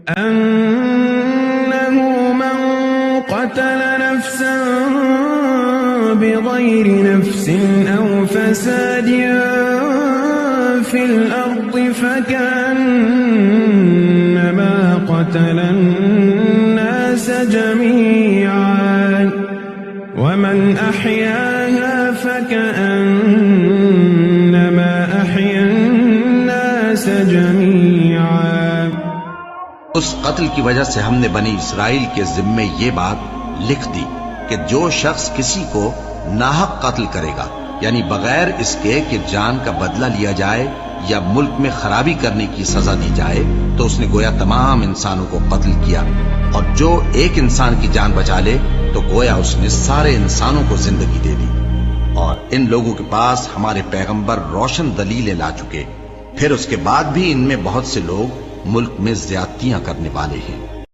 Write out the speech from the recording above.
أنه من قتل نفسا بغير نفس أو فساد في الأرض فكأنما قتل الناس جميعا ومن أحياها فكأنما أحيا الناس جميعا. اس قتل کی وجہ سے ہم نے بنی اسرائیل کے ذمے یہ بات لکھ دی کہ جو شخص کسی کو ناحق قتل کرے گا، یعنی بغیر اس کے کہ جان کا بدلہ لیا جائے یا ملک میں خرابی کرنے کی سزا دی جائے، تو اس نے گویا تمام انسانوں کو قتل کیا، اور جو ایک انسان کی جان بچا لے تو گویا اس نے سارے انسانوں کو زندگی دے دی. اور ان لوگوں کے پاس ہمارے پیغمبر روشن دلیلیں لا چکے، پھر اس کے بعد بھی ان میں بہت سے لوگ ملک میں زیادتیاں کرنے والے ہیں.